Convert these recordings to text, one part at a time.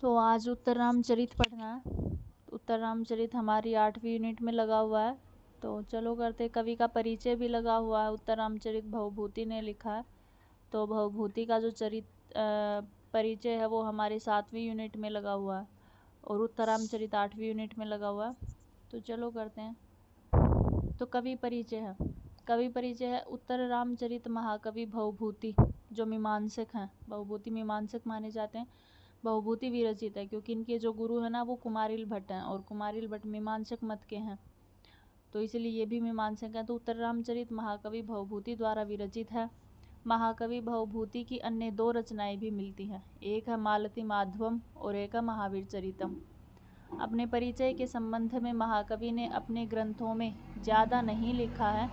तो आज उत्तर रामचरित पढ़ना है। उत्तर रामचरित हमारी 8वीं यूनिट में लगा हुआ है। तो चलो करते। कवि का परिचय भी लगा हुआ है। उत्तर रामचरित भवभूति ने लिखा है। तो भवभूति का जो परिचय है वो हमारे 7वीं यूनिट में लगा हुआ है और उत्तर रामचरित 8वीं यूनिट में लगा हुआ है। तो चलो करते हैं। तो कवि परिचय है। कवि परिचय है उत्तर रामचरित महाकवि भवभूति, जो मीमांसक हैं। भवभूति मीमांसक माने जाते हैं। भवभूति विरचित है क्योंकि इनके जो गुरु है ना वो कुमारिल भट्ट हैं और कुमारिल भट्ट मीमांसक मत के हैं, तो इसलिए ये भी मीमांसक हैं। तो उत्तर रामचरित महाकवि भवभूति द्वारा विरचित है। महाकवि भवभूति की अन्य 2 रचनाएं भी मिलती हैं। एक है मालती माधवम और एक है महावीर चरितम। अपने परिचय के संबंध में महाकवि ने अपने ग्रंथों में ज़्यादा नहीं लिखा है,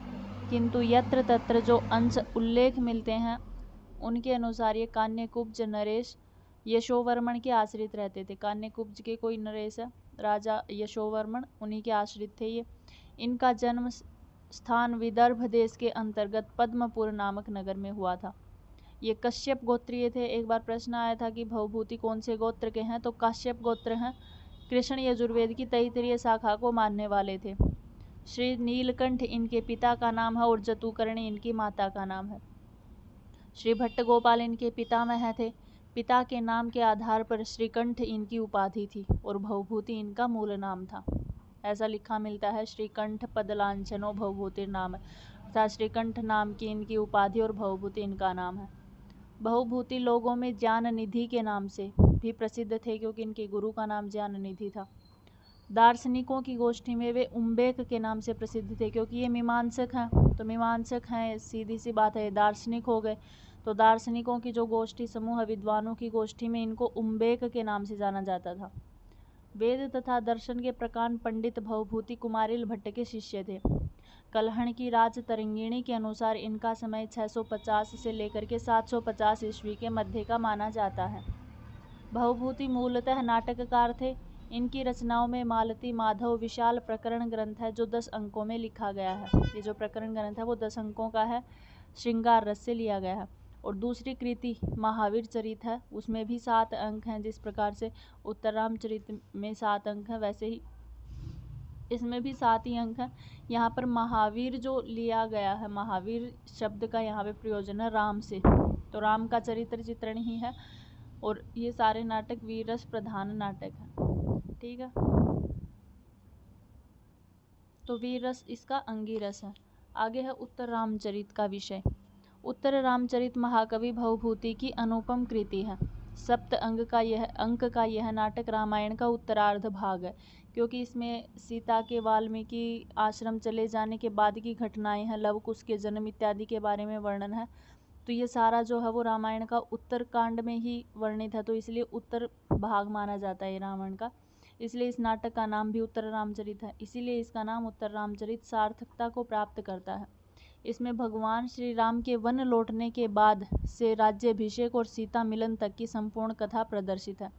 किंतु यत्र तत्र जो अंश उल्लेख मिलते हैं उनके अनुसार ये कान्यकुब्ज नरेश यशोवर्मन के आश्रित रहते थे। कान्यकुब्ज के कोई नरेश है, राजा यशोवर्मन, उन्हीं के आश्रित थे ये। इनका जन्म स्थान विदर्भ देश के अंतर्गत पद्मपुर नामक नगर में हुआ था। ये कश्यप गोत्रीय थे। एक बार प्रश्न आया था कि भवभूति कौन से गोत्र के हैं, तो कश्यप गोत्र हैं। कृष्ण यजुर्वेद की तैत्तिरीय शाखा को मानने वाले थे। श्री नीलकंठ इनके पिता का नाम है और जतुकर्णी इनकी माता का नाम है। श्री भट्ट गोपाल इनके पितामह थे। पिता के नाम के आधार पर श्रीकंठ इनकी उपाधि थी और भवभूति इनका मूल नाम था। ऐसा लिखा मिलता है, श्रीकंठ पदलांछनो भवभूति नाम है, अर्थात श्रीकंठ नाम की इनकी उपाधि और भवभूति इनका नाम है। भवभूति लोगों में ज्ञान निधि के नाम से भी प्रसिद्ध थे क्योंकि इनके गुरु का नाम ज्ञान निधि था। दार्शनिकों की गोष्ठी में वे उम्बेक के नाम से प्रसिद्ध थे क्योंकि ये मीमांसक हैं। तो मीमांसक हैं, सीधी सी बात है, दार्शनिक हो गए। तो दार्शनिकों की जो गोष्ठी समूह विद्वानों की गोष्ठी में इनको उम्बेक के नाम से जाना जाता था। वेद तथा दर्शन के प्रकांड पंडित भवभूति कुमारिल भट्ट के शिष्य थे। कलहण की राज तरंगिणी के अनुसार इनका समय 650 से लेकर के 750 ईस्वी के मध्य का माना जाता है। भवभूति मूलतः नाटककार थे। इनकी रचनाओं में मालती माधव विशाल प्रकरण ग्रंथ है जो 10 अंकों में लिखा गया है। ये जो प्रकरण ग्रंथ है वो 10 अंकों का है, श्रृंगार रस से लिया गया है। और दूसरी कृति महावीर चरित है, उसमें भी 7 अंक हैं। जिस प्रकार से उत्तर रामचरित में 7 अंक हैं, वैसे ही इसमें भी 7 ही अंक हैं। यहाँ पर महावीर जो लिया गया है, महावीर शब्द का यहाँ पे प्रयोजन है राम से, तो राम का चरित्र चित्रण ही है। और ये सारे नाटक वीर रस प्रधान नाटक हैं, ठीक है। तो वीर रस इसका अंगी रस है। आगे है उत्तर रामचरित का विषय। उत्तर रामचरित महाकवि भवभूति की अनुपम कृति है। 7 अंक का यह नाटक रामायण का उत्तरार्ध भाग है क्योंकि इसमें सीता के वाल्मीकि आश्रम चले जाने के बाद की घटनाएं हैं, लव कुश के जन्म इत्यादि के बारे में वर्णन है। तो ये सारा जो है वो रामायण का उत्तर कांड में ही वर्णित है, तो इसलिए उत्तर भाग माना जाता है रामायण का। इसलिए इस नाटक का नाम भी उत्तर रामचरित है। इसीलिए इसका नाम उत्तर रामचरित सार्थकता को प्राप्त करता है। इसमें भगवान श्री राम के वन लौटने के बाद से राज्याभिषेक और सीता मिलन तक की संपूर्ण कथा प्रदर्शित है।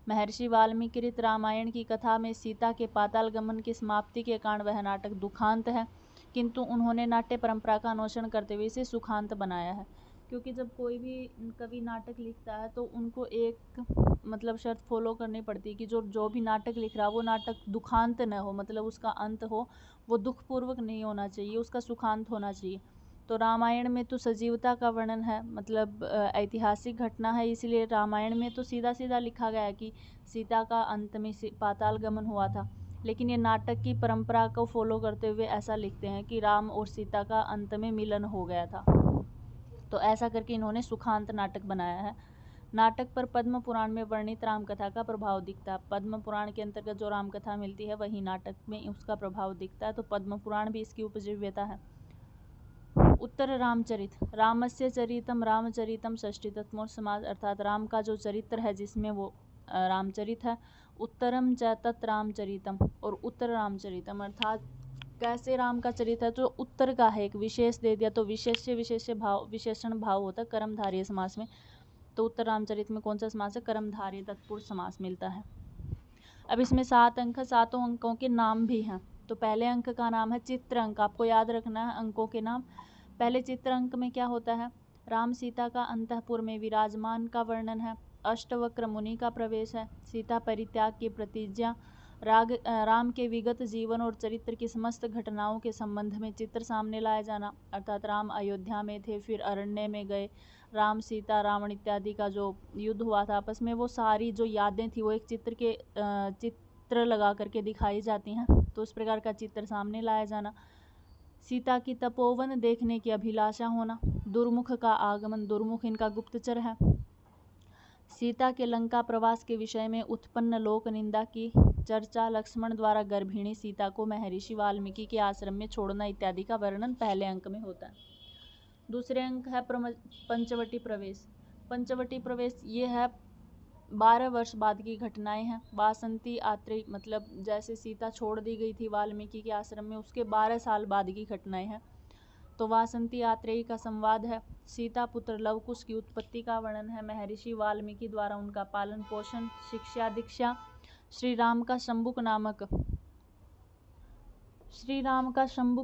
महर्षि वाल्मीकि कृत रामायण की कथा में सीता के पाताल गमन की समाप्ति के कारण वह नाटक दुखांत है, किंतु उन्होंने नाट्य परंपरा का अनुसरण करते हुए इसे सुखांत बनाया है। क्योंकि जब कोई भी कवि नाटक लिखता है तो उनको एक शर्त फॉलो करनी पड़ती है कि जो भी नाटक लिख रहा है वो नाटक दुखांत न हो, मतलब उसका अंत हो वो दुखपूर्वक नहीं होना चाहिए, उसका सुखांत होना चाहिए। तो रामायण में तो सजीवता का वर्णन है, मतलब ऐतिहासिक घटना है, इसलिए रामायण में तो सीधा सीधा लिखा गया कि सीता का अंत में पाताल गमन हुआ था। लेकिन ये नाटक की परंपरा को फॉलो करते हुए ऐसा लिखते हैं कि राम और सीता का अंत में मिलन हो गया था। तो ऐसा करके इन्होंने सुखांत नाटक बनाया है। नाटक पर पद्म पुराण में वर्णित रामकथा का प्रभाव दिखता है। पद्म पुराण के अंतर्गत जो रामकथा मिलती है वही नाटक में उसका प्रभाव दिखता है, तो पद्म पुराण भी इसकी उपजीव्यता है। उत्तर रामचरित। रामस्य चरितम रामचरितम षष्ठी तत्पुरुष समास, अर्थात राम का जो चरित्र है जिसमें वो रामचरित है। उत्तरम च तत् रामचरितम, और उत्तर रामचरितम अर्थात कैसे राम का चरित्र है, तो उत्तर का है, एक विशेष दे दिया तो विशेषण भाव होता है कर्मधारय समास में। तो उत्तर रामचरित में कौन सा समास है, कर्मधारय तत्पुरुष समास मिलता है। अब इसमें 7 अंक है, 7 अंकों के नाम भी हैं। तो पहले अंक का नाम है चित्र अंक, आपको याद रखना है अंकों के नाम। पहले चित्र अंक में क्या होता है, राम सीता का अंतःपुर में विराजमान का वर्णन है। अष्टवक्र मुनि का प्रवेश है। सीता परित्याग की प्रतिज्ञा, राम के विगत जीवन और चरित्र की समस्त घटनाओं के संबंध में चित्र सामने लाया जाना, अर्थात राम अयोध्या में थे, फिर अरण्य में गए, राम सीता रावण इत्यादि का जो युद्ध हुआ था आपस में, वो सारी जो यादें थी वो एक चित्र लगा करके दिखाई जाती हैं। तो उस प्रकार का चित्र सामने लाया जाना। सीता की तपोवन देखने की अभिलाषा होना। दुर्मुख का आगमन, दुर्मुख इनका गुप्तचर है। सीता के लंका प्रवास के विषय में उत्पन्न लोक निंदा की चर्चा, लक्ष्मण द्वारा गर्भिणी सीता को महर्षि वाल्मीकि के आश्रम में छोड़ना इत्यादि का वर्णन पहले अंक में होता है। दूसरे अंक है पंचवटी प्रवेश। पंचवटी प्रवेश ये है 12 वर्ष बाद की घटनाएं हैं। वासंती आत्रेयी, मतलब जैसे सीता छोड़ दी गई थी वाल्मीकि के आश्रम में, उसके 12 साल बाद की घटनाएं हैं। तो वासंती आत्रेयी का संवाद है। सीता पुत्र लवकुश की उत्पत्ति का वर्णन है। महर्षि वाल्मीकि द्वारा उनका पालन पोषण, शिक्षा दीक्षा। श्री राम का शंबुक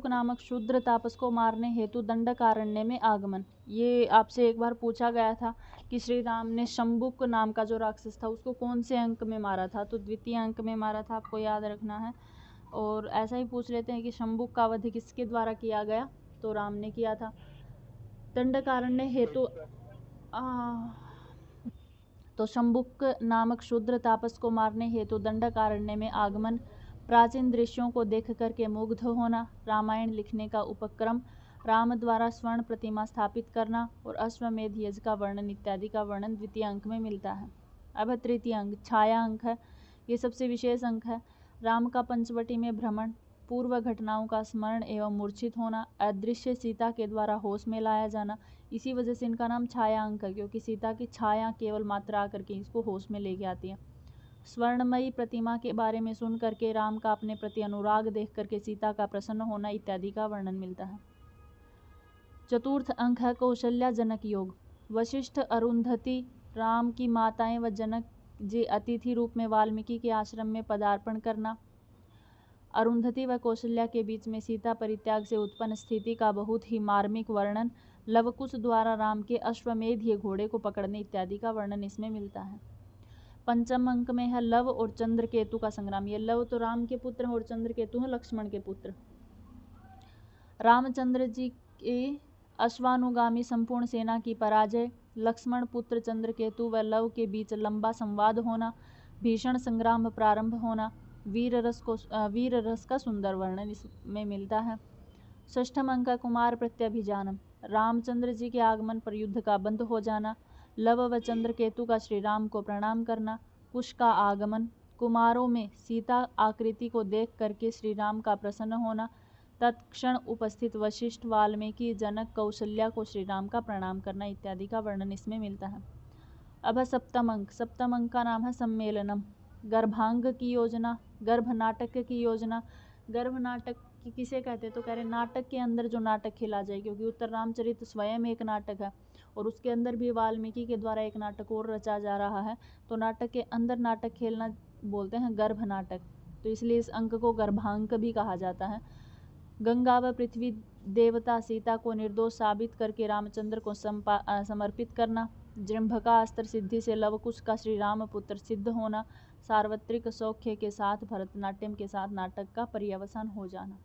नामक शूद्र तापस को मारने हेतु दंडकारण्य में आगमन। ये आपसे एक बार पूछा गया था कि श्री राम ने शंबुक नाम का जो राक्षस था उसको कौन से अंक में मारा था, तो द्वितीय अंक में मारा था, आपको याद रखना है। और ऐसा ही पूछ लेते हैं कि शंबुक का वध किसके द्वारा किया गया, तो राम ने किया था। दंडकारण्य हेतु तो शंबुक नामक शूद्र तापस को मारने हेतु दंडकारण्य में आगमन, प्राचीन दृश्यों को देख करके मुग्ध होना, रामायण लिखने का उपक्रम, राम द्वारा स्वर्ण प्रतिमा स्थापित करना और अश्वमेध यज्ञ का वर्णन इत्यादि का वर्णन द्वितीय अंक में मिलता है। अब तृतीय अंक छाया अंक है। ये सबसे विशेष अंक है। राम का पंचवटी में भ्रमण, पूर्व घटनाओं का स्मरण एवं मूर्छित होना, अदृश्य सीता के द्वारा होश में लाया जाना। इसी वजह से इनका नाम छाया अंक है, क्योंकि सीता की छाया केवल मात्रा आकर के इसको होश में लेके आती है। स्वर्णमयी प्रतिमा के बारे में सुन करके राम का अपने प्रति अनुराग देख करके सीता का प्रसन्न होना इत्यादि का वर्णन मिलता है। चतुर्थ अंक है कौशल्या जनक योग। वशिष्ठ, अरुंधति, राम की माताएं व जनक जी अतिथि रूप में वाल्मीकि के आश्रम में पदार्पण करना। अरुंधति व कौशल्या के बीच में सीता परित्याग से उत्पन्न स्थिति का बहुत ही मार्मिक वर्णन, लवकुश द्वारा राम के अश्वमेध ये घोड़े को पकड़ने इत्यादि का वर्णन इसमें मिलता है। पंचम अंक में है लव और चंद्रकेतु का संग्राम। ये लव तो राम के पुत्र हैं और चंद्रकेतु हैं लक्ष्मण के पुत्र। रामचंद्र जी की अश्वानुगामी संपूर्ण सेना की पराजय, लक्ष्मण पुत्र चंद्रकेतु व लव के बीच लंबा संवाद होना, भीषण संग्राम प्रारंभ होना, वीर रस का सुंदर वर्णन इसमें मिलता है। षष्ठम अंक कुमार प्रत्यभिजानम। रामचंद्र जी के आगमन पर युद्ध का बंद हो जाना, लव व चंद्रकेतु का श्री राम को प्रणाम करना, कुश का आगमन, कुमारों में सीता आकृति को देख करके श्री राम का प्रसन्न होना, तत्क्षण उपस्थित वशिष्ठ, वाल्मीकि, जनक, कौशल्या को श्री राम का प्रणाम करना इत्यादि का वर्णन इसमें मिलता है। अब सप्तम अंक का नाम है सम्मेलनम। गर्भांग की योजना, गर्भ नाटक की योजना। गर्भ नाटक किसे कहते हैं, तो कह रहे नाटक के अंदर जो नाटक खेला जाए, क्योंकि उत्तर रामचरित स्वयं एक नाटक है और उसके अंदर भी वाल्मीकि के द्वारा एक नाटक और रचा जा रहा है, तो नाटक के अंदर नाटक खेलना बोलते हैं गर्भ नाटक, तो इसलिए इस अंक को गर्भांक भी कहा जाता है। गंगा व पृथ्वी देवता सीता को निर्दोष साबित करके रामचंद्र को समर्पित करना, जृंभका अस्त्र सिद्धि से लवकुश का श्री राम पुत्र सिद्ध होना, सार्वत्रिक सौख्य के साथ भरतनाट्यम के साथ नाटक का पर्यवसान हो जाना।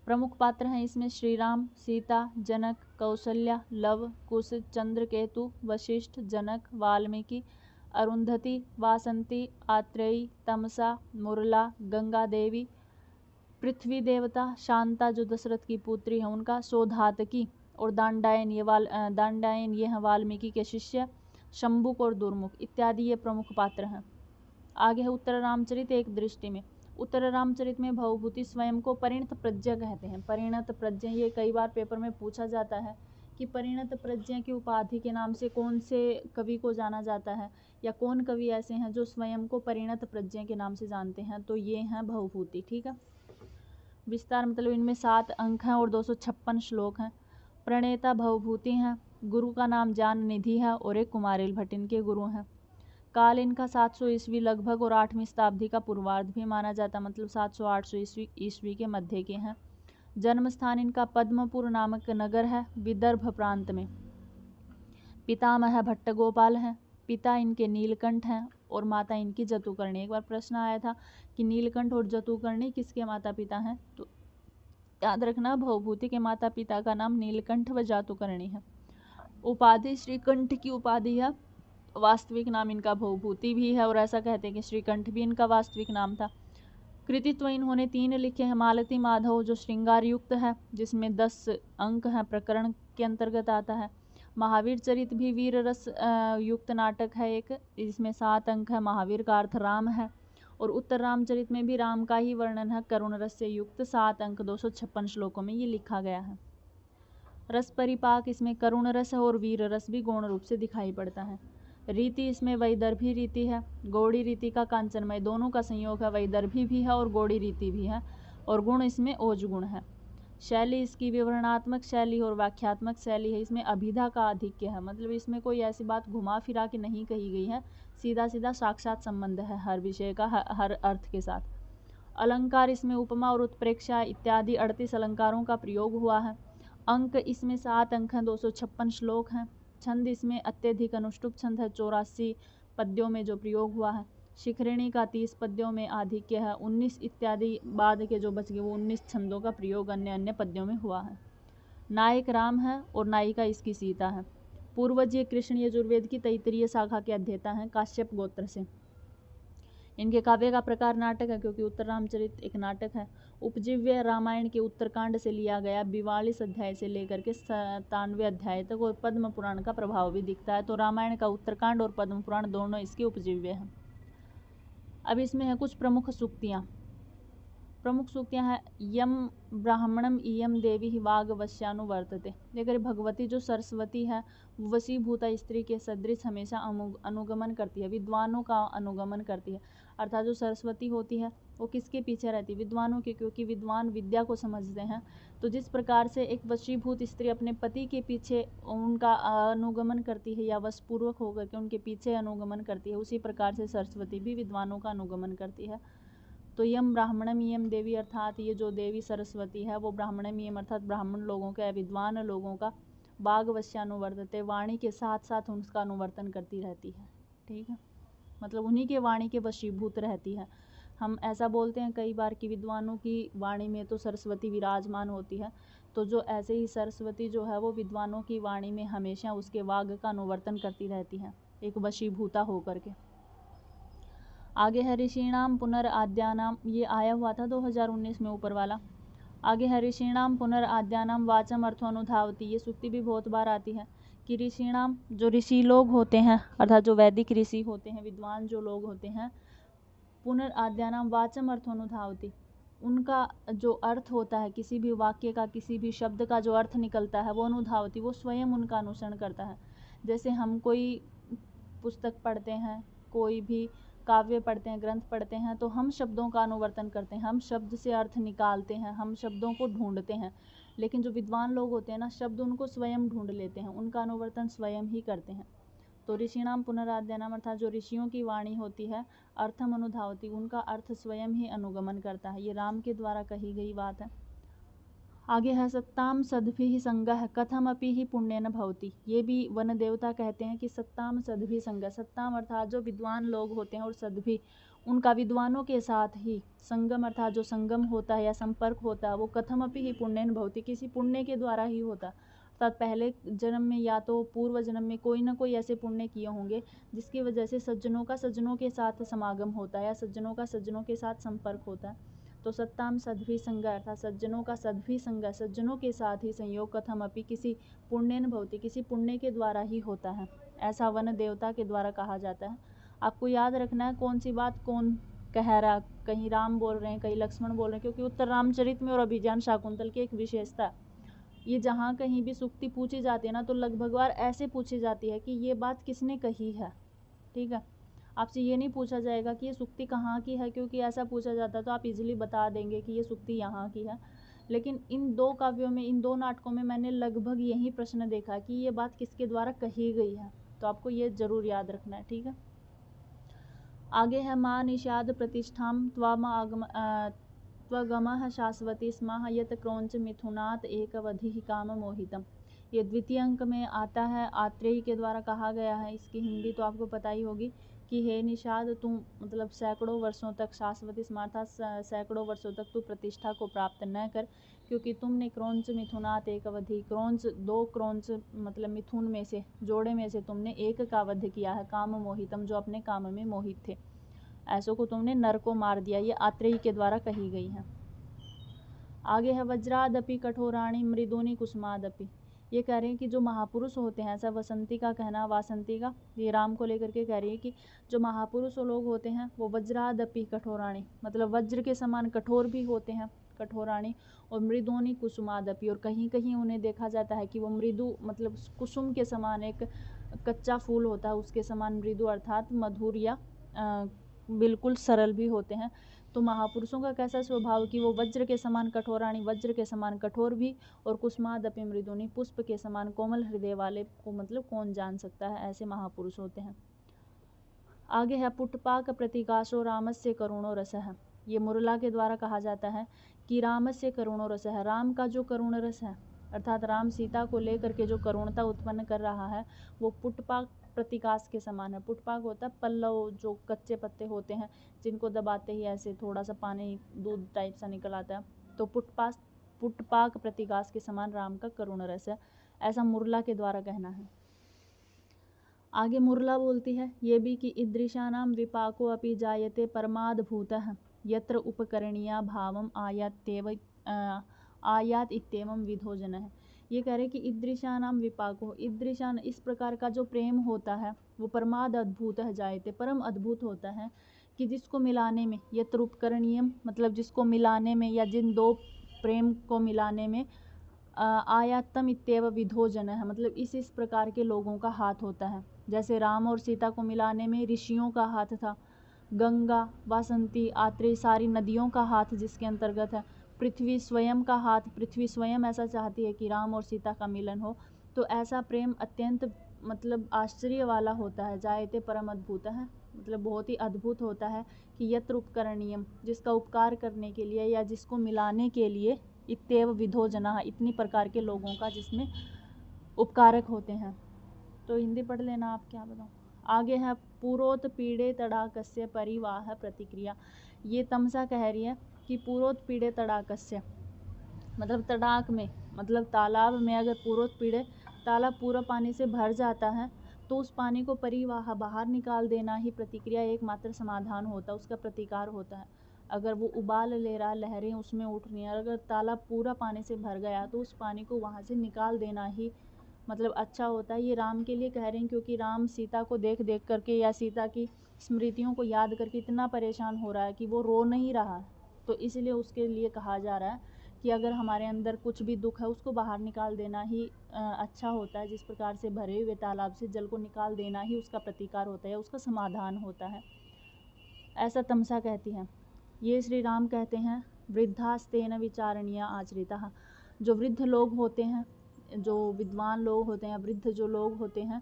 प्रमुख पात्र हैं इसमें श्री राम, सीता, जनक, कौशल्या, लव, कुश, चंद्रकेतु, वशिष्ठ, जनक, वाल्मीकि, अरुंधति, वासंती, आत्रेयी, तमसा, मुरला, गंगा देवी, पृथ्वी देवता, शांता जो दशरथ की पुत्री है उनका, सौधातकी और दांडायन ये हैं वाल्मीकि के शिष्य, शंबुक और दुर्मुख इत्यादि ये प्रमुख पात्र हैं। आगे है उत्तर रामचरित एक दृष्टि में। उत्तर रामचरित में भवभूति स्वयं को परिणत प्रज्ञा कहते हैं। परिणत प्रज्ञा, ये कई बार पेपर में पूछा जाता है कि परिणत प्रज्ञा की उपाधि के नाम से कौन से कवि को जाना जाता है, या कौन कवि ऐसे हैं जो स्वयं को परिणत प्रज्ञा के नाम से जानते हैं, तो ये हैं भवभूति। ठीक है, विस्तार मतलब इनमें 7 अंक हैं और 256 श्लोक हैं। प्रणेता भवभूति हैं, गुरु का नाम ज्ञान निधि है और एक कुमारिल भट्ट इनके गुरु हैं। काल इनका 700 ईस्वी लगभग और 8वीं शताब्दी का पूर्वार्ध भी माना जाता, मतलब 700-800 ईस्वी के मध्य के हैं। जन्म स्थान इनका पद्मपुर नामक नगर है, विदर्भ प्रांत में। पितामह भट्ट गोपाल हैं। पिता इनके नीलकंठ हैं और माता इनकी जतुकर्णी। एक बार प्रश्न आया था कि नीलकंठ और जतुकर्णी किसके माता पिता हैं, तो याद रखना भवभूति के माता पिता का नाम नीलकंठ व जातुकर्णी है। उपाधि श्रीकंठ की उपाधि है, वास्तविक नाम इनका भवभूति भी है और ऐसा कहते हैं कि श्रीकंठ भी इनका वास्तविक नाम था। कृतित्व इन्होंने 3 लिखे हैं। मालती माधव जो श्रृंगार युक्त है, जिसमें 10 अंक हैं, प्रकरण के अंतर्गत आता है। महावीर चरित भी वीर रस युक्त नाटक है एक, इसमें 7 अंक है। महावीर का अर्थ राम है। और उत्तर रामचरित में भी राम का ही वर्णन है, करुण रस से युक्त 7 अंक 256 श्लोकों में ये लिखा गया है। रस परिपाक इसमें करुण रस है और वीर रस भी गौण रूप से दिखाई पड़ता है। रीति इसमें वैदर्भी रीति है, गौड़ी रीति का कांचनमय, दोनों का संयोग है, वैदर्भी भी है और गौड़ी रीति भी है। और गुण इसमें ओज गुण है। शैली इसकी विवरणात्मक शैली और व्याख्यात्मक शैली है। इसमें अभिधा का आधिक्य है, मतलब इसमें कोई ऐसी बात घुमा फिरा के नहीं कही गई है, सीधा सीधा साक्षात संबंध है हर विषय का हर अर्थ के साथ। अलंकार इसमें उपमा और उत्प्रेक्षा इत्यादि 38 अलंकारों का प्रयोग हुआ है। अंक इसमें 7 अंक हैं, 256 श्लोक हैं। छंद इसमें अत्यधिक अनुष्टुप छंद है, 84 पद्यों में जो प्रयोग हुआ है। शिखरिणी का 30 पद्यों में आधिक्य है, 19 इत्यादि बाद के जो बच गए वो 19 छंदों का प्रयोग अन्य अन्य पद्यों में हुआ है। नायक राम है और नायिका इसकी सीता है। पूर्वज ये कृष्ण यजुर्वेद की तैत्तिरीय शाखा के अध्येता हैं, काश्यप गोत्र से। इनके काव्य का प्रकार नाटक है, क्योंकि उत्तर रामचरित एक नाटक है। उपजीव्य रामायण के उत्तरकांड से लिया गया 42 अध्याय से लेकर के 97 अध्याय तक, और पद्म पुराण का प्रभाव भी दिखता है। तो रामायण का उत्तरकांड और पद्म पुराण दोनों इसके उपजीव्य हैं। अब इसमें है कुछ प्रमुख सूक्तियाँ। प्रमुख सूक्तियाँ हैं, यम ब्राह्मणम इयम देवी वागवश्यानुवर्तते। अगर भगवती जो सरस्वती है, वशीभूता स्त्री के सदृश हमेशा अनुगमन करती है, विद्वानों का अनुगमन करती है। अर्थात जो सरस्वती होती है वो किसके पीछे रहती है, विद्वानों के, क्योंकि विद्वान विद्या को समझते हैं। तो जिस प्रकार से एक वशीभूत स्त्री अपने पति के पीछे उनका अनुगमन करती है या वशपूर्वक होकर के उनके पीछे अनुगमन करती है, उसी प्रकार से सरस्वती भी विद्वानों का अनुगमन करती है। तो यम ब्राह्मणम यम देवी, अर्थात ये जो देवी सरस्वती है वो ब्राह्मणम यम अर्थात ब्राह्मण लोगों का, विद्वान लोगों का, वागवश्यानुवर्तते वाणी के साथ साथ उसका अनुवर्तन करती रहती है। ठीक है, मतलब उन्हीं के वाणी के वशीभूत रहती है। हम ऐसा बोलते हैं कई बार कि विद्वानों की वाणी में तो सरस्वती विराजमान होती है, तो जो ऐसे ही सरस्वती जो है वो विद्वानों की वाणी में हमेशा उसके वाग का अनुवर्तन करती रहती है, एक वशीभूता होकर के। आगे है ऋषिणाम पुनर्आद्यानाम, ये आया हुआ था 2019 में ऊपर वाला। आगे है ऋषिणाम पुनर्आद्यानाम वाचम अर्थोनुधावती, ये सूक्ति भी बहुत बार आती है कि ऋषिणाम जो ऋषि लोग होते हैं, अर्थात जो वैदिक ऋषि होते हैं, विद्वान जो लोग होते हैं, पुनर्आद्यानाम वाचम अर्थोनुधावती, उनका जो अर्थ होता है किसी भी वाक्य का, किसी भी शब्द का जो अर्थ निकलता है वो अनुधावती, वो स्वयं उनका अनुसरण करता है। जैसे हम कोई पुस्तक पढ़ते हैं, कोई भी काव्य पढ़ते हैं, ग्रंथ पढ़ते हैं, तो हम शब्दों का अनुवर्तन करते हैं, हम शब्द से अर्थ निकालते हैं, हम शब्दों को ढूंढते हैं। लेकिन जो विद्वान लोग होते हैं ना, शब्द उनको स्वयं ढूंढ लेते हैं, उनका अनुवर्तन स्वयं ही करते हैं। तो ऋषिणाम पुनराद्यानाम अर्थात जो ऋषियों की वाणी होती है, अर्थम अनुधावती, उनका अर्थ स्वयं ही अनुगमन करता है। ये राम के द्वारा कही गई बात है। आगे है सत्ताम सद्भिः संगः कथमपि ही पुण्येन भवति, ये भी वन देवता कहते हैं कि सत्ताम सद्भिः संगः, सत्ताम अर्थात जो विद्वान लोग होते हैं और सद्भि उनका विद्वानों के साथ ही संगम अर्थात जो संगम होता है या संपर्क होता है वो कथमपि ही पुण्येन भवति, किसी पुण्य के द्वारा ही होता है। अर्थात पहले जन्म में या तो पूर्व जन्म में कोई ना कोई ऐसे पुण्य किए होंगे जिसकी वजह से सज्जनों का सज्जनों के साथ समागम होता है या सज्जनों का सज्जनों के साथ संपर्क होता है। तो सत्ताम सद्भि संग अर्थात सज्जनों का सद्भि संग, सज्जनों के साथ ही संयोग, कथमपि किसी पुण्येन भवति, किसी पुण्य के द्वारा ही होता है, ऐसा वन देवता के द्वारा कहा जाता है। आपको याद रखना है कौन सी बात कौन कह रहा, कहीं राम बोल रहे हैं, कहीं लक्ष्मण बोल रहे हैं, क्योंकि उत्तर रामचरित में और अभिज्ञान शाकुंतल की एक विशेषता है, ये जहाँ कहीं भी सूक्ति पूछी जाती है ना, तो लगभग बार ऐसे पूछी जाती है कि ये बात किसने कही है। ठीक है, आपसे ये नहीं पूछा जाएगा कि ये सूक्ति कहाँ की है, क्योंकि ऐसा पूछा जाता तो आप इजीली बता देंगे कि ये सूक्ति यहाँ की है। लेकिन इन दो काव्यों में, इन दो नाटकों में मैंने लगभग यही प्रश्न देखा कि ये बात किसके द्वारा कही गई है, तो आपको ये जरूर याद रखना है। ठीक है, आगे है माँ निषाद प्रतिष्ठाम त्वगमः शाश्वती स्मः यत क्रौंच मिथुनात् एकवधिः काम मोहितम, ये द्वितीय अंक में आता है, आत्रेयी के द्वारा कहा गया है। इसकी हिंदी तो आपको पता ही होगी कि हे निषाद, तुम मतलब सैकड़ों वर्षों तक शाश्वती स्मार्था, सैकड़ों वर्षों तक तू प्रतिष्ठा को प्राप्त न कर, क्योंकि तुमने क्रौंच मिथुनात एक अवधि, क्रौंच 2 क्रौंच मतलब मिथुन में से, जोड़े में से तुमने एक का वध किया है, काम मोहितम, जो अपने काम में मोहित थे, ऐसों को तुमने नर को मार दिया। ये आत्रेयी के द्वारा कही गई है। आगे है वज्रादपि कठोराणी मृदुनि कुसुमादपि। ये कह रहे हैं कि जो महापुरुष होते हैं, ऐसा वसंती का कहना, वासंती का, ये राम को लेकर के कह रही है कि जो महापुरुष लोग होते हैं वो वज्रादपि कठोराणी, मतलब वज्र के समान कठोर भी होते हैं, कठोराणी, और मृदुनि कुसुमादपि, और कहीं कहीं उन्हें देखा जाता है कि वो मृदु मतलब कुसुम के समान, एक कच्चा फूल होता है उसके समान मृदु अर्थात मधुर या बिल्कुल सरल भी होते हैं। तो महापुरुषों का कैसा स्वभाव कि वो वज्र के समान कठोराणी, वज्र के समान कठोर भी, और कुसुमादपि मृदुनि, पुष्प के समान कोमल हृदय वाले को मतलब कौन जान सकता है, ऐसे महापुरुष होते हैं। आगे है पुटपाक प्रतिकाशो रामस्य करुणो रसः। ये मुरला के द्वारा कहा जाता है कि रामस्य करुणो रसः, राम का जो करुण रस है, अर्थात राम सीता को लेकर के जो करुणता उत्पन्न कर रहा है, वो पुटपाक प्रतिकाश के समान है। पुटपाक होता है पल्लव, जो कच्चे पत्ते होते हैं जिनको दबाते ही ऐसे थोड़ा सा पानी दूध टाइप सा निकल आता है, तो पुटपाक प्रतिकाश के समान राम का करुण रस है, ऐसा मुरला के द्वारा कहना है। आगे मुरला बोलती है ये भी कि ईदृशानां विपाको अपि जायते परमाद्भूतः यत्र उपकरणीया भावम आयात इत्येवं विधो जनः। ये कह रहे कि ईदृशानां विपाको, ईदृशान इस प्रकार का जो प्रेम होता है वो परमाद अद्भुतः जायते, परम अद्भुत होता है, कि जिसको मिलाने में, यत्र उपकरणीयम मतलब जिसको मिलाने में, या जिन दो प्रेम को मिलाने में, आयातम इत्येव विधो जनः मतलब इस प्रकार के लोगों का हाथ होता है। जैसे राम और सीता को मिलाने में ऋषियों का हाथ था, गंगा, वासंती, आत्रेय, सारी नदियों का हाथ जिसके अंतर्गत है, पृथ्वी स्वयं का हाथ, पृथ्वी स्वयं ऐसा चाहती है कि राम और सीता का मिलन हो। तो ऐसा प्रेम अत्यंत मतलब आश्चर्य वाला होता है, जायते परम अद्भुत है, मतलब बहुत ही अद्भुत होता है, कि यत्र उपकरणीयम, जिसका उपकार करने के लिए या जिसको मिलाने के लिए, इत्येव विधो जना, इतनी प्रकार के लोगों का जिसमें उपकारक होते हैं। तो हिंदी पढ़ लेना आप, क्या बताऊँ। आगे है पूरोत पीड़े तड़ाकस्य परिवाह प्रतिक्रिया। ये तमसा कह रही है कि पूरोत पीड़े तड़ाकस्य मतलब तड़ाक में, मतलब तालाब में अगर पूरोत पीड़े, तालाब पूरा पानी से भर जाता है तो उस पानी को परिवाह बाहर निकाल देना ही प्रतिक्रिया एकमात्र समाधान होता है, उसका प्रतिकार होता है। अगर वो उबाल ले रहा, लहरें उसमें उठ रही हैं, अगर तालाब पूरा पानी से भर गया तो उस पानी को वहाँ से निकाल देना ही मतलब अच्छा होता है। ये राम के लिए कह रहे हैं, क्योंकि राम सीता को देख देख करके या सीता की स्मृतियों को याद करके इतना परेशान हो रहा है कि वो रो नहीं रहा, तो इसलिए उसके लिए कहा जा रहा है कि अगर हमारे अंदर कुछ भी दुख है उसको बाहर निकाल देना ही अच्छा होता है। जिस प्रकार से भरे हुए तालाब से जल को निकाल देना ही उसका प्रतिकार होता है, उसका समाधान होता है, ऐसा तमसा कहती है। ये श्री राम कहते हैं वृद्धास्तेन विचारणीय आचरिता, जो वृद्ध लोग होते हैं, जो विद्वान लोग होते हैं, वृद्ध जो लोग होते हैं,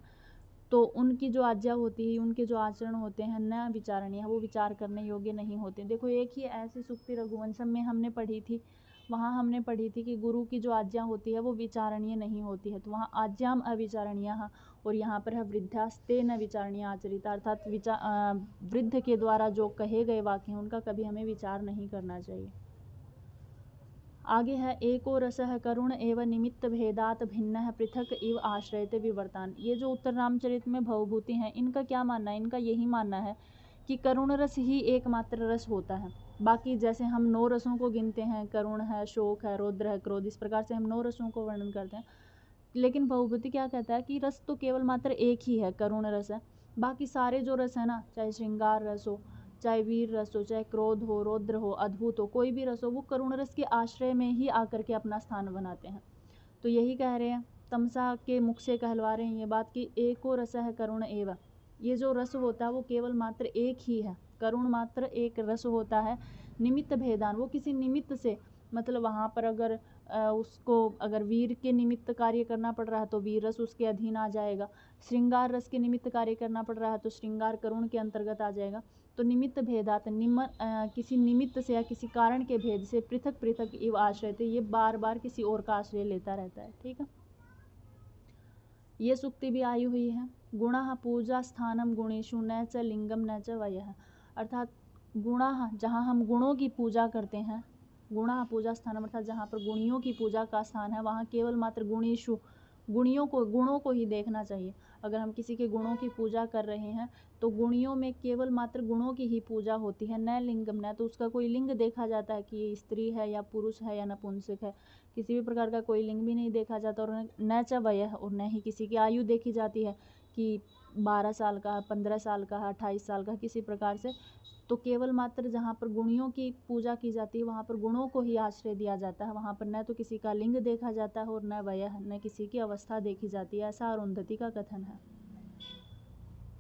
तो उनकी जो आज्ञा होती है, उनके जो आचरण होते हैं न विचारणीय, वो विचार करने योग्य नहीं होते। देखो एक ही ऐसी सूक्ति रघुवंशम में हमने पढ़ी थी, वहाँ हमने पढ़ी थी कि गुरु की जो आज्ञा होती है वो विचारणीय नहीं होती है, तो वहाँ आज्ञाम अविचारणीय, और यहाँ पर है वृद्धास्ते न विचारणीय आचरिता, अर्थात वृद्ध के द्वारा जो कहे गए वाक्य हैं उनका कभी हमें विचार नहीं करना चाहिए। आगे है एको रसः करुण एवं निमित्त भेदात भिन्न पृथक इव आश्रयते विवर्तान। ये जो उत्तर रामचरित में भवभूति हैं, इनका क्या मानना है, इनका यही मानना है कि करुण रस ही एकमात्र रस होता है। बाकी जैसे हम 9 रसों को गिनते हैं, करुण है, शोक है, रौद्र है, क्रोध, इस प्रकार से हम 9 रसों को वर्णन करते हैं, लेकिन भवभूति क्या कहता है कि रस तो केवल मात्र एक ही है, करुण रस है। बाकी सारे जो रस है ना, चाहे श्रृंगार रस हो, चाहे वीर रस हो, चाहे क्रोध हो, रौद्र हो, अद्भुत हो, कोई भी रस हो, वो करुण रस के आश्रय में ही आकर के अपना स्थान बनाते हैं। तो यही कह रहे हैं, तमसा के मुख से कहलवा रहे हैं ये बात कि एको रस है करुण एवं, ये जो रस होता है वो केवल मात्र एक ही है, करुण मात्र एक रस होता है। निमित्त भेदान, वो किसी निमित्त से, मतलब वहाँ पर अगर उसको अगर वीर के निमित्त कार्य करना पड़ रहा है तो वीर रस उसके अधीन आ जाएगा, श्रृंगार रस के निमित्त कार्य करना पड़ रहा है तो श्रृंगार करुण के अंतर्गत आ जाएगा। तो निमित्त भेदात, किसी निमित्त से या किसी कारण के भेद से पृथक पृथक इव आश्रय थे, ये बार बार किसी और का आश्रय लेता रहता है। ठीक है। ये सूक्ति भी आई हुई है। गुणः पूजा स्थानम गुणेषु न च लिंगम न च वयः, अर्थात गुणः जहाँ हम गुणों की पूजा करते हैं, गुणः पूजा स्थानम अर्थात जहाँ पर गुणियों की पूजा का स्थान है, वहाँ केवल मात्र गुणेषु गुणों को ही देखना चाहिए। अगर हम किसी के गुणों की पूजा कर रहे हैं तो गुणियों में केवल मात्र गुणों की ही पूजा होती है, न लिंगम, न तो उसका कोई लिंग देखा जाता है कि ये स्त्री है या पुरुष है या नपुंसक है, किसी भी प्रकार का कोई लिंग भी नहीं देखा जाता। और न च वयः, और न ही किसी की आयु देखी जाती है कि 12 साल का, 15 साल का, 28 साल का, किसी प्रकार से। तो केवल मात्र जहाँ पर गुणियों की पूजा की जाती है वहाँ पर गुणों को ही आश्रय दिया जाता है, वहाँ पर न तो किसी का लिंग देखा जाता है और न वयः, न किसी की अवस्था देखी जाती है, ऐसा अरुंधति का कथन है।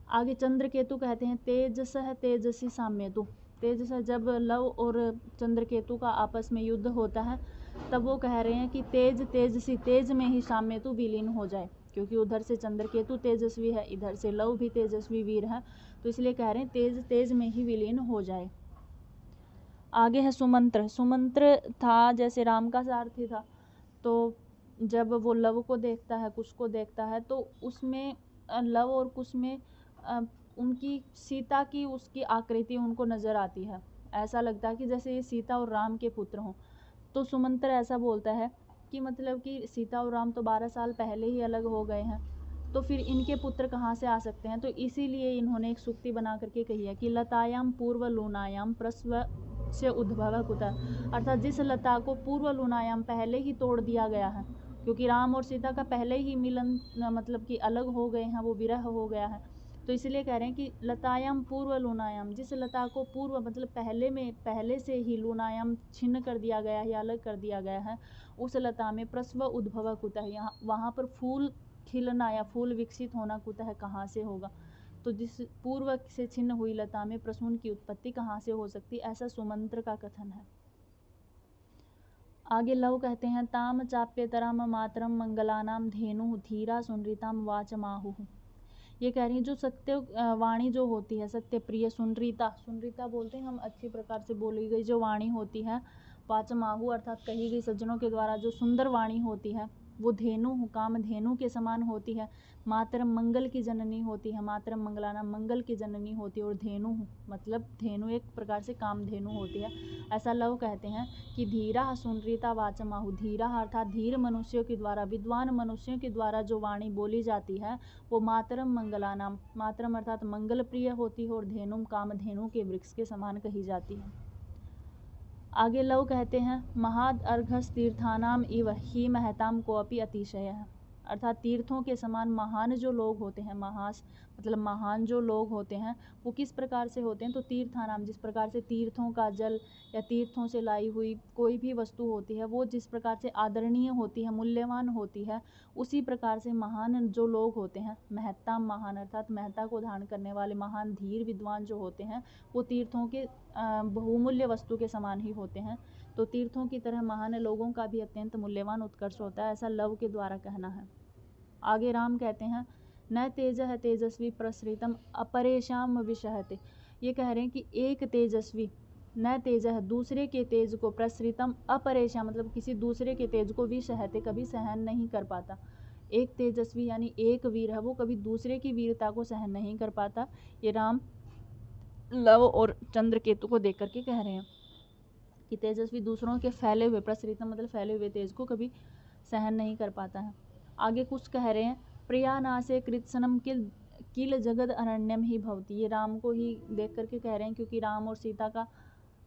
आगे चंद्रकेतु कहते हैं तेजसः तेजसी साम्यतु। तेजस, जब लव और चंद्रकेतु का आपस में युद्ध होता है तब वो कह रहे हैं कि तेजसी, तेज में ही साम्यतु विलीन हो जाए, क्योंकि उधर से चंद्रकेतु तेजस्वी है, इधर से लव भी तेजस्वी वीर है, तो इसलिए कह रहे हैं तेज में ही विलीन हो जाए। आगे है सुमंत्र। सुमंत्र था जैसे राम का सारथी था, तो जब वो लव को देखता है, कुश को देखता है, तो उसमें लव और कुश में उनकी सीता की उसकी आकृति उनको नज़र आती है, ऐसा लगता है कि जैसे ये सीता और राम के पुत्र हों। तो सुमंत्र ऐसा बोलता है कि मतलब कि सीता और राम तो 12 साल पहले ही अलग हो गए हैं, तो फिर इनके पुत्र कहाँ से आ सकते हैं। तो इसीलिए इन्होंने एक सूक्ति बना करके कही है कि लतायाम पूर्व लूनायाम प्रस्व से उद्भव कुतः, अर्थात जिस लता को पूर्व लूनायाम पहले ही तोड़ दिया गया है, क्योंकि राम और सीता का पहले ही मिलन मतलब कि अलग हो गए हैं, वो विरह हो गया है, तो इसलिए कह रहे हैं कि लतायाम पूर्व लूनायाम, जिस लता को पूर्व मतलब पहले से ही लूनायाम छिन्न कर दिया गया है या अलग कर दिया गया है, उस लता में प्रस्व उद्भव कुतः, यहाँ वहाँ पर फूल खिलना या फूल विकसित होना कुतः कहाँ से होगा। तो जिस पूर्व से छिन्न हुई लता में प्रसून की उत्पत्ति कहाँ से हो सकती, ऐसा सुमंत्र का कथन है। आगे लव कहते हैं ताम चाप्यतराम मातरम मंगलानाम धेनु धीरा सुनृताम वाचमाहु। ये कह रही है जो सत्य वाणी जो होती है, सत्य प्रिय सुनृता बोलते हैं हम, अच्छी प्रकार से बोली गई जो वाणी होती है, वाचमाहु अर्थात कही गई सज्जनों के द्वारा जो सुंदर वाणी होती है, वो धेनु काम धेनु के समान होती है। मातरम मंगल की जननी होती है, मातरम मंगलाना मंगल की जननी होती है, और धेनु मतलब धेनु एक प्रकार से काम धेनु होती है। ऐसा लव कहते हैं कि धीरा सुनृता वाचमाहु, धीरा अर्थात धीर मनुष्यों के द्वारा, विद्वान मनुष्यों के द्वारा जो वाणी बोली जाती है वो मातरम मंगलानाम, मातरम अर्थात मंगल प्रिय होती है, और धेनुम काम धेनु के वृक्ष के समान कही जाती है। आगे लव कहते हैं महाद अर्घस तीर्थानाम इव ही महताम को अपि अतिशय है, अर्थात तीर्थों के समान महान जो लोग होते हैं, मतलब महान जो लोग होते हैं वो किस प्रकार से होते हैं, तो तीर्थानाम, जिस प्रकार से तीर्थों का जल या तीर्थों से लाई हुई कोई भी वस्तु होती है वो जिस प्रकार से आदरणीय होती है, मूल्यवान होती है, उसी प्रकार से महान जो लोग होते हैं, महत्ताम महान अर्थात महत्ता को धारण करने वाले महान धीर विद्वान जो होते हैं वो तीर्थों के बहुमूल्य वस्तु के समान ही होते हैं। तो तीर्थों की तरह महान लोगों का भी अत्यंत मूल्यवान उत्कर्ष होता है, ऐसा लव के द्वारा कहना है। आगे राम कहते हैं न तेजः तेजस्वी प्रसृतम अपरेशाम विषहते। ये कह रहे हैं कि एक तेजस्वी, न तेजः दूसरे के तेज को, प्रसृतम अपरेशाम मतलब किसी दूसरे के तेज को, विषहते कभी सहन नहीं कर पाता। एक तेजस्वी यानी एक वीर है वो कभी दूसरे की वीरता को सहन नहीं कर पाता। ये राम लव और चंद्रकेतु को देख करके कह रहे हैं कि तेजस्वी दूसरों के फैले हुए, प्रसृतम मतलब फैले हुए तेज को कभी सहन नहीं कर पाता है। आगे कुछ कह रहे हैं प्रियानासे कृत्सनम किल जगद अरण्यम ही भवती। ये राम को ही देख करके कह रहे हैं क्योंकि राम और सीता का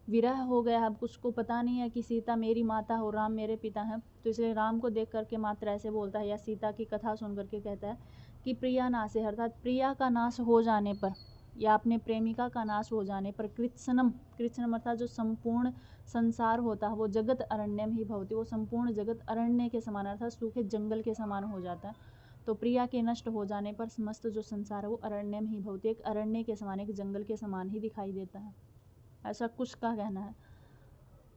विरह हो गया है, अब कुछ को पता नहीं है कि सीता मेरी माता और राम मेरे पिता हैं, तो इसलिए राम को देख करके मात्र ऐसे बोलता है या सीता की कथा सुन करके कहता है कि प्रिया नासे अर्थात प्रिया का नाश हो जाने पर या अपने प्रेमिका का नाश हो जाने पर कृत्सनम अर्थात जो संपूर्ण संसार होता है वो जगत अरण्यम ही भवती, वो संपूर्ण जगत अरण्य के समान अर्थात सूखे जंगल के समान हो जाता है। तो प्रिया के नष्ट हो जाने पर समस्त जो संसार है वो अरण्यम ही भवती, एक अरण्य के समान, एक जंगल के समान ही दिखाई देता है, ऐसा कुछ का कहना है।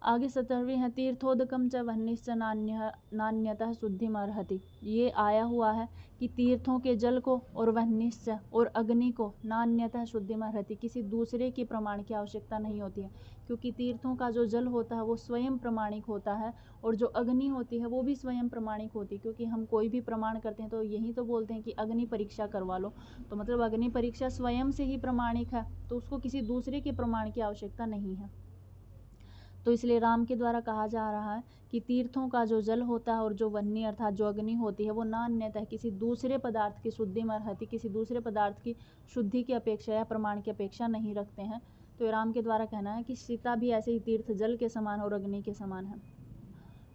आगे 17वीं है, तीर्थोदकम च वह्निश्च नान्यतः शुद्धिम अर्हति। ये आया हुआ है कि तीर्थों के जल को और वह्निश्च और अग्नि को नान्यतः शुद्धिम अर्हति, किसी दूसरे के प्रमाण की आवश्यकता नहीं होती है, क्योंकि तीर्थों का जो जल होता है वो स्वयं प्रमाणिक होता है और जो अग्नि होती है वो भी स्वयं प्रमाणिक होती है। क्योंकि हम कोई भी प्रमाण करते हैं तो यही तो बोलते हैं कि अग्नि परीक्षा करवा लो, तो मतलब अग्नि परीक्षा स्वयं से ही प्रमाणिक है, तो उसको किसी दूसरे के प्रमाण की आवश्यकता नहीं है। तो इसलिए राम के द्वारा कहा जा रहा है कि तीर्थों का जो जल होता है और जो वह्नि अर्थात जो अग्नि होती है वो नान्यतः किसी दूसरे पदार्थ की शुद्धि में अर्हति, किसी दूसरे पदार्थ की शुद्धि की अपेक्षा या प्रमाण की अपेक्षा नहीं रखते हैं। तो राम के द्वारा कहना है कि सीता भी ऐसे ही तीर्थ जल के समान और अग्नि के समान है।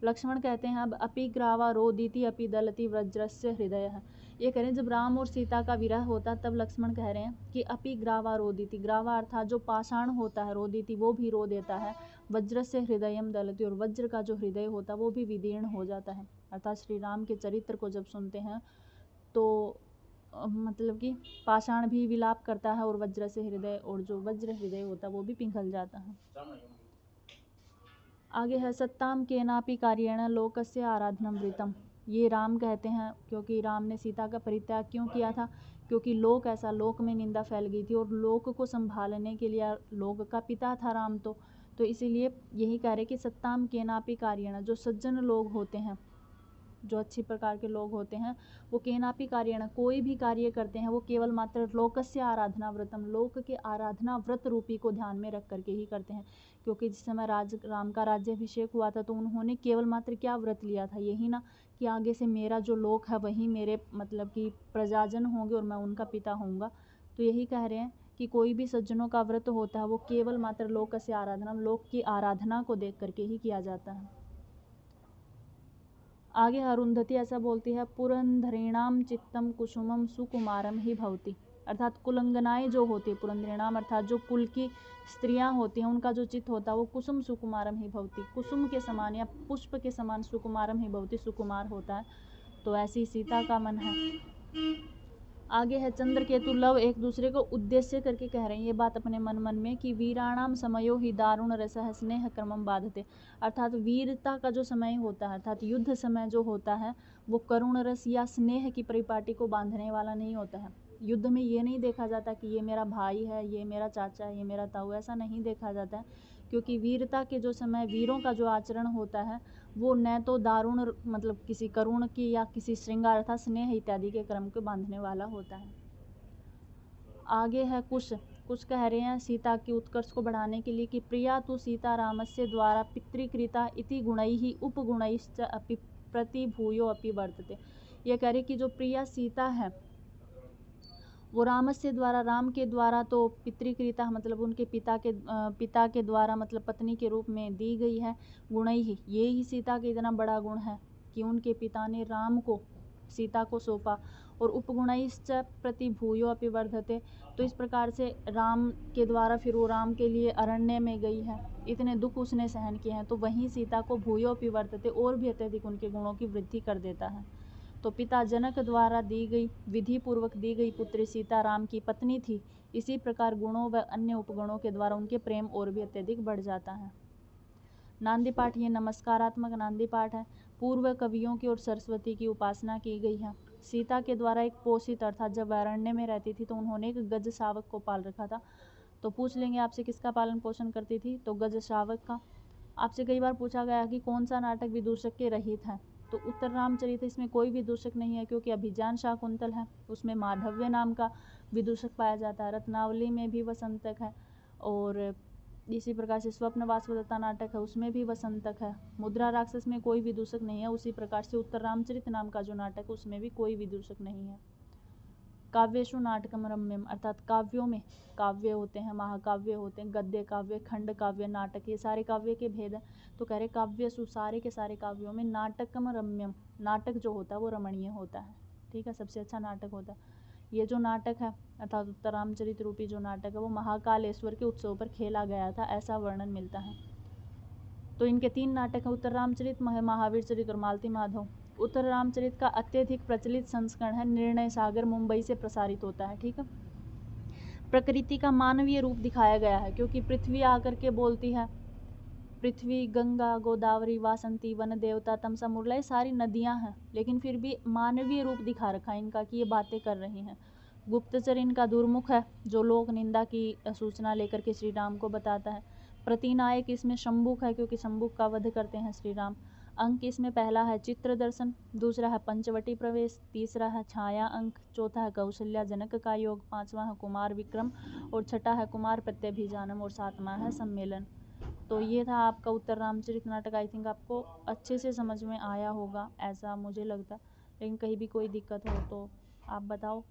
लक्ष्मण कहते हैं अब अपि ग्रावा रोदिति अपि दलति वज्रस्य हृदय है। ये कह रहे हैं जब राम और सीता का विरह होता तब लक्ष्मण कह रहे हैं कि अपि ग्रावा रोदिति, ग्रावा अर्थात जो पाषाण होता है, रोदिति वो भी रो देता है, वज्रस्य हृदयम दलति और वज्र का जो हृदय होता है वो भी विदीर्ण हो जाता है। अर्थात श्री राम के चरित्र को जब सुनते हैं तो मतलब कि पाषाण भी विलाप करता है और वज्र से हृदय और जो वज्र हृदय होता है वो भी पिघल जाता है। आगे है सत्ताम केनापि कार्येण लोकस्य आराधनम वृतम। ये राम कहते हैं क्योंकि राम ने सीता का परित्याग क्यों किया था, क्योंकि लोक में निंदा फैल गई थी और लोक को संभालने के लिए लोक का पिता था राम, तो इसीलिए यही कह रहे कि सत्ताम केनापि कार्येण, जो सज्जन लोग होते हैं, जो अच्छी प्रकार के लोग होते हैं, वो केनापि कार्येण कोई भी कार्य करते हैं वो केवल मात्र लोकस्य आराधना व्रतम, लोक के आराधना व्रत रूपी को ध्यान में रख करके ही करते हैं। क्योंकि जिस समय राम का राज्याभिषेक हुआ था तो उन्होंने केवल मात्र क्या व्रत लिया था, यही ना कि आगे से मेरा जो लोक है वही मेरे मतलब कि प्रजाजन होंगे और मैं उनका पिता होऊंगा। तो यही कह रहे हैं कि कोई भी सज्जनों का व्रत होता है वो केवल मात्र लोकस्य आराधना, लोक की आराधना को देख करके ही किया जाता है। आगे अरुंधति ऐसा बोलती है, पुरंधरेणाम चित्तम कुसुमम सुकुमारम ही भवति। अर्थात कुलंगनाएं जो होती है, पुरंधरेणाम अर्थात जो कुल की स्त्रियां होती हैं उनका जो चित्त होता है वो कुसुम सुकुमारम ही भवति, कुसुम के समान या पुष्प के समान सुकुमारम ही भवति, सुकुमार होता है। तो ऐसी सीता का मन है। आगे है चंद्रकेतु लव एक दूसरे को उद्देश्य करके कह रहे हैं ये बात अपने मन में कि वीराणाम समयो ही दारुण रसः स्नेह क्रमम बाधते। अर्थात वीरता का जो समय होता है अर्थात युद्ध समय जो होता है वो करुण रस या स्नेह की परिपाटी को बांधने वाला नहीं होता है। युद्ध में ये नहीं देखा जाता कि ये मेरा भाई है, ये मेरा चाचा है, ये मेरा ताऊ, ऐसा नहीं देखा जाता है। क्योंकि वीरता के जो समय वीरों का जो आचरण होता है वो न तो दारुण मतलब किसी करुण की या किसी श्रृंगार अर्थात स्नेह इत्यादि के क्रम को बांधने वाला होता है। आगे है कुछ कह रहे हैं सीता की उत्कर्ष को बढ़ाने के लिए कि प्रिया तु सीता रामस्य द्वारा पितृकृता इति गुणैः उपगुणैश्च अपि प्रतिभूयो अपि वर्तते। ये कह रहे कि जो प्रिया सीता है वो रामस्य द्वारा, राम के द्वारा तो पितृकृता मतलब उनके पिता के द्वारा मतलब पत्नी के रूप में दी गई है। गुणैः, ये ही सीता का इतना बड़ा गुण है कि उनके पिता ने राम को सीता को सौंपा। और उपगुणैश्च प्रतिभूयो अपि वर्धते, तो इस प्रकार से राम के द्वारा फिर वो राम के लिए अरण्य में गई है, इतने दुख उसने सहन किए हैं, तो वहीं सीता को भूयो अपि वर्धते और भी अत्यधिक उनके गुणों की वृद्धि कर देता है। तो पिता जनक द्वारा दी गई विधि पूर्वक दी गई पुत्री सीता राम की पत्नी थी, इसी प्रकार गुणों व अन्य उपगुणों के द्वारा उनके प्रेम और भी अत्यधिक बढ़ जाता है। नांदी पाठ ये नमस्कारात्मक नांदी पाठ है। पूर्व कवियों की और सरस्वती की उपासना की गई है। सीता के द्वारा एक पोषित अर्थात जब अरण्य में रहती थी तो उन्होंने एक गज शावक को पाल रखा था। तो पूछ लेंगे आपसे किसका पालन पोषण करती थी, तो गज शावक का। आपसे कई बार पूछा गया कि कौन सा नाटक विदूषक के रहित है, तो उत्तर रामचरित इसमें कोई विदूषक नहीं है, क्योंकि अभिज्ञान शाकुंतल है उसमें माधव्य नाम का विदूषक पाया जाता है। रत्नावली में भी वसंतक है और इसी प्रकार से स्वप्न वासवदत्ता नाटक है उसमें भी वसंतक है। मुद्रा राक्षस में कोई विदूषक नहीं है। उसी प्रकार से उत्तर रामचरित नाम का जो नाटक है उसमें भी कोई विदूषक नहीं है। काव्येषु नाटकम रम्यम, अर्थात काव्यों में काव्य होते हैं, महाकाव्य होते हैं, गद्य काव्य, खंड काव्य, नाटक, ये सारे काव्य के भेद हैं। तो कह रहे काव्येषु सारे के सारे काव्यों में नाटकम रम्यम, नाटक जो होता है वो रमणीय होता है। ठीक है, सबसे अच्छा नाटक होता है। ये जो नाटक है अर्थात उत्तर रामचरित रूपी जो नाटक है वो महाकालेश्वर के उत्सव पर खेला गया था, ऐसा वर्णन मिलता है। तो इनके 3 नाटक हैं, उत्तर रामचरित, महावीर चरित और मालती माधव। उत्तर रामचरित का अत्यधिक प्रचलित संस्करण है निर्णय सागर, मुंबई से प्रसारित होता है। ठीक है, प्रकृति का मानवीय रूप दिखाया गया है, क्योंकि पृथ्वी आकर के बोलती है, पृथ्वी, गंगा, गोदावरी, वासंती, वन देवता, तमसा, मुरला, ये सारी नदियां हैं, लेकिन फिर भी मानवीय रूप दिखा रखा है इनका कि ये बातें कर रही हैं। गुप्तचर इनका दुर्मुख है, जो लोक निंदा की सूचना लेकर के श्री राम को बताता है। प्रतिनायक इसमें शंभुक है, क्योंकि शंभुक का वध करते हैं श्री राम। अंक इसमें पहला है चित्र दर्शन, दूसरा है पंचवटी प्रवेश, तीसरा है छाया अंक, चौथा है कौशल्या जनक का योग, पांचवा है कुमार विक्रम और छठा है कुमार प्रत्यभिजानम और सातवां है सम्मेलन। तो ये था आपका उत्तर रामचरित नाटक। आई थिंक आपको अच्छे से समझ में आया होगा, ऐसा मुझे लगता है। लेकिन कहीं भी कोई दिक्कत हो तो आप बताओ।